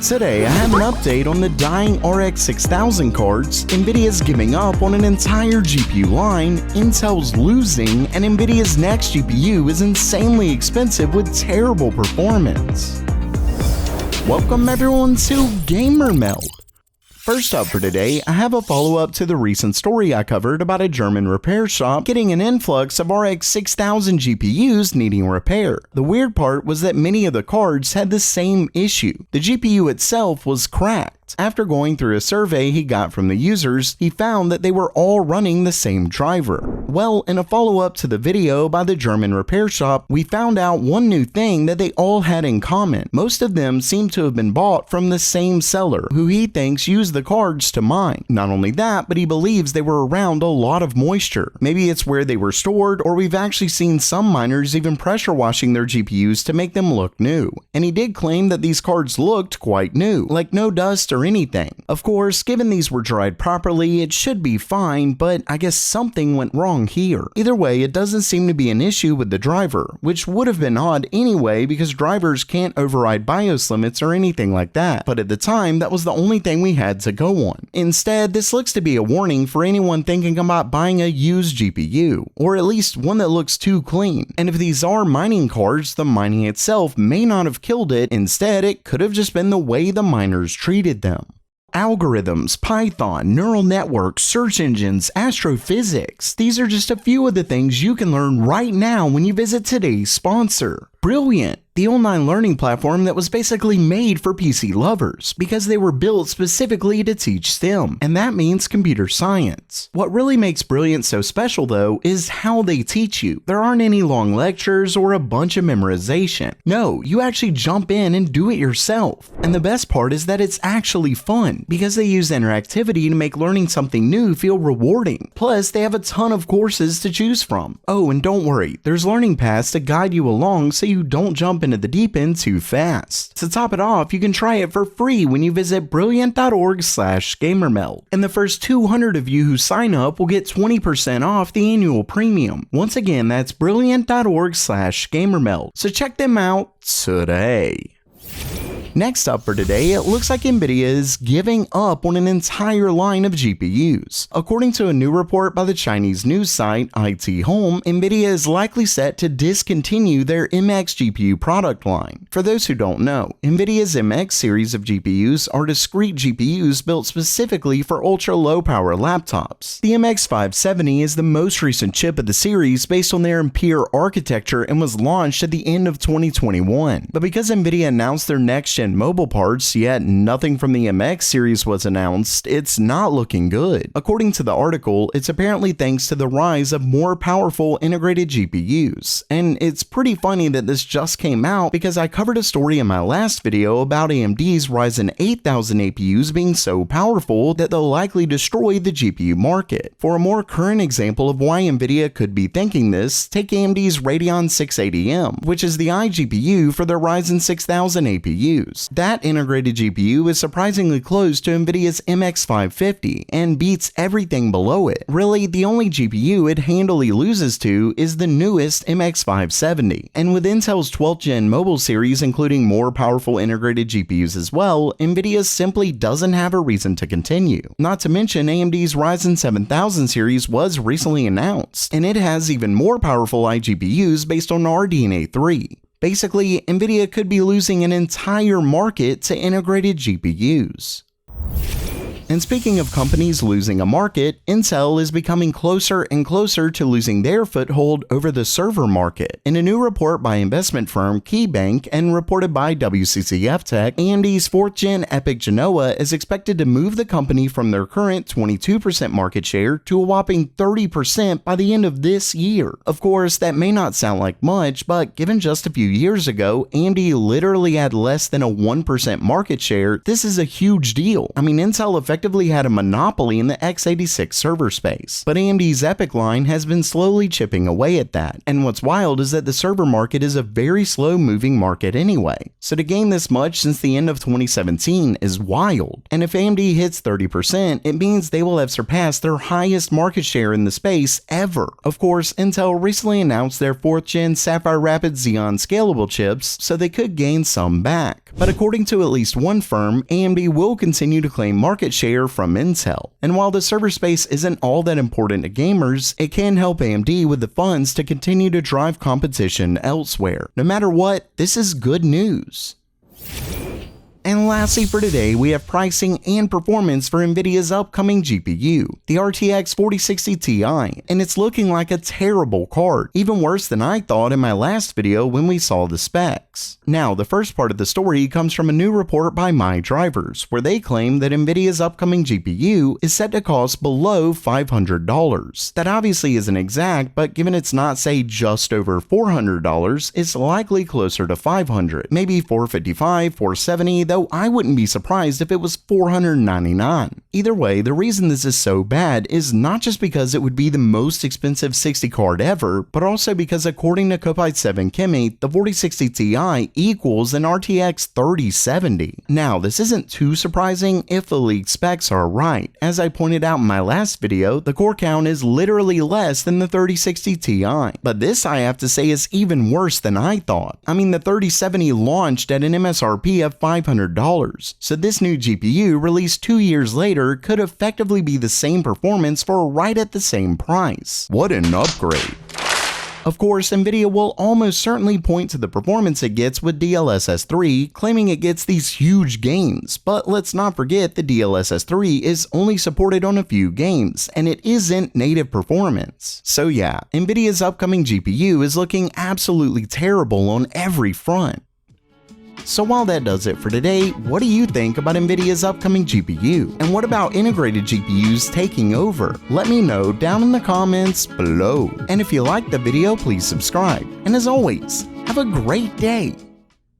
Today I have an update on the dying RX 6000 cards, Nvidia's giving up on an entire GPU line, Intel's losing, and Nvidia's next GPU is insanely expensive with terrible performance. Welcome everyone to Gamer Meld. First up for today, I have a follow-up to the recent story I covered about a German repair shop getting an influx of RX 6000 GPUs needing repair. The weird part was that many of the cards had the same issue. The GPU itself was cracked. After going through a survey he got from the users, he found that they were all running the same driver. Well, in a follow-up to the video by the German repair shop, we found out one new thing that they all had in common. Most of them seem to have been bought from the same seller, who he thinks used the cards to mine. Not only that, but he believes they were around a lot of moisture. Maybe it's where they were stored, or we've actually seen some miners even pressure washing their GPUs to make them look new. And he did claim that these cards looked quite new, like no dust or anything. Of course, given these were dried properly, it should be fine, but I guess something went wrong here. Either way, it doesn't seem to be an issue with the driver, which would have been odd anyway because drivers can't override BIOS limits or anything like that. But at the time, that was the only thing we had to go on. Instead, this looks to be a warning for anyone thinking about buying a used GPU, or at least one that looks too clean. And if these are mining cards, the mining itself may not have killed it. Instead, it could have just been the way the miners treated them. Algorithms, Python, neural networks, search engines, astrophysics. These are just a few of the things you can learn right now when you visit today's sponsor, Brilliant, the online learning platform that was basically made for PC lovers because they were built specifically to teach STEM, and that means computer science. What really makes Brilliant so special though is how they teach you. There aren't any long lectures or a bunch of memorization. No, you actually jump in and do it yourself. And the best part is that it's actually fun because they use interactivity to make learning something new feel rewarding. Plus, they have a ton of courses to choose from. Oh, and don't worry, there's learning paths to guide you along so you don't jump into the deep end too fast. To top it off, you can try it for free when you visit brilliant.org/gamermeld. And the first 200 of you who sign up will get 20% off the annual premium. Once again, that's brilliant.org/gamermeld. So check them out today. Next up for today, it looks like Nvidia is giving up on an entire line of GPUs. According to a new report by the Chinese news site IT Home, Nvidia is likely set to discontinue their MX GPU product line. For those who don't know, Nvidia's MX series of GPUs are discrete GPUs built specifically for ultra-low power laptops. The MX 570 is the most recent chip of the series based on their Ampere architecture and was launched at the end of 2021. But because Nvidia announced their next-gen mobile parts, yet nothing from the MX series was announced, it's not looking good. According to the article, it's apparently thanks to the rise of more powerful integrated GPUs. And it's pretty funny that this just came out because I covered a story in my last video about AMD's Ryzen 8000 APUs being so powerful that they'll likely destroy the GPU market. For a more current example of why Nvidia could be thinking this, take AMD's Radeon 680M, which is the iGPU for their Ryzen 6000 APUs. That integrated GPU is surprisingly close to Nvidia's MX 550 and beats everything below it. Really, the only GPU it handily loses to is the newest MX 570. And with Intel's 12th gen mobile series including more powerful integrated GPUs as well, Nvidia simply doesn't have a reason to continue. Not to mention AMD's Ryzen 7000 series was recently announced, and it has even more powerful iGPUs based on RDNA 3. Basically, Nvidia could be losing an entire market to integrated GPUs. And speaking of companies losing a market, Intel is becoming closer and closer to losing their foothold over the server market. In a new report by investment firm KeyBank and reported by WCCF Tech, AMD's 4th gen EPYC Genoa is expected to move the company from their current 22% market share to a whopping 30% by the end of this year. Of course, that may not sound like much, but given just a few years ago, AMD literally had less than a 1% market share, this is a huge deal. I mean, Intel effectively had a monopoly in the x86 server space, but AMD's EPYC line has been slowly chipping away at that. And what's wild is that the server market is a very slow moving market anyway. So to gain this much since the end of 2017 is wild. And if AMD hits 30%, it means they will have surpassed their highest market share in the space ever. Of course, Intel recently announced their 4th gen Sapphire Rapids Xeon scalable chips, so they could gain some back. But according to at least one firm, AMD will continue to claim market share from Intel. And while the server space isn't all that important to gamers, it can help AMD with the funds to continue to drive competition elsewhere. No matter what, this is good news. And lastly for today, we have pricing and performance for Nvidia's upcoming GPU, the RTX 4060 Ti, and it's looking like a terrible card, even worse than I thought in my last video when we saw the specs. Now, the first part of the story comes from a new report by MyDrivers, where they claim that Nvidia's upcoming GPU is set to cost below $500. That obviously isn't exact, but given it's not, say, just over $400, it's likely closer to $500, maybe $455, $470, though I wouldn't be surprised if it was $499. Either way, the reason this is so bad is not just because it would be the most expensive 60 card ever, but also because according to Kopite7Chemi, the 4060 Ti equals an RTX 3070. Now, this isn't too surprising if the leaked specs are right. As I pointed out in my last video, the core count is literally less than the 3060 Ti. But this, I have to say, is even worse than I thought. I mean, the 3070 launched at an MSRP of $500. So this new GPU released 2 years later could effectively be the same performance for right at the same price. What an upgrade! Of course, Nvidia will almost certainly point to the performance it gets with DLSS 3, claiming it gets these huge gains, but let's not forget the DLSS 3 is only supported on a few games, and it isn't native performance. So yeah, Nvidia's upcoming GPU is looking absolutely terrible on every front. So while that does it for today, what do you think about Nvidia's upcoming GPU? And what about integrated GPUs taking over? Let me know down in the comments below. And if you liked the video, please subscribe. And as always, have a great day.